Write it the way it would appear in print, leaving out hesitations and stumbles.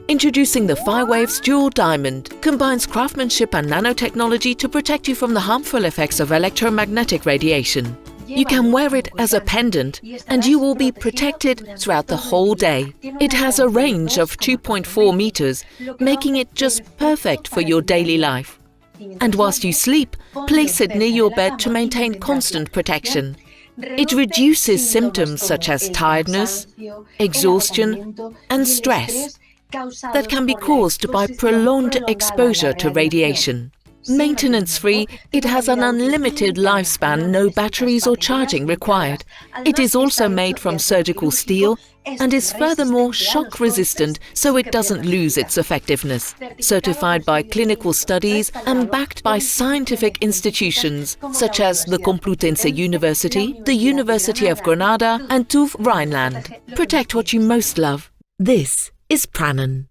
Introducing the 5Waves JEWEL Diamond combines craftsmanship and nanotechnology to protect you from the harmful effects of electromagnetic radiation. You can wear it as a pendant and you will be protected throughout the whole day. It has a range of 2.4 meters, making it just perfect for your daily life. And whilst you sleep, place it near your bed to maintain constant protection. It reduces symptoms such as tiredness, exhaustion, and stress that can be caused by prolonged exposure to radiation. Maintenance-free, it has an unlimited lifespan, no batteries or charging required. It is also made from surgical steel and is furthermore shock-resistant, so it doesn't lose its effectiveness. Certified by clinical studies and backed by scientific institutions such as the Complutense University, the University of Granada and TÜV Rheinland. Protect what you most love. This is Pranan.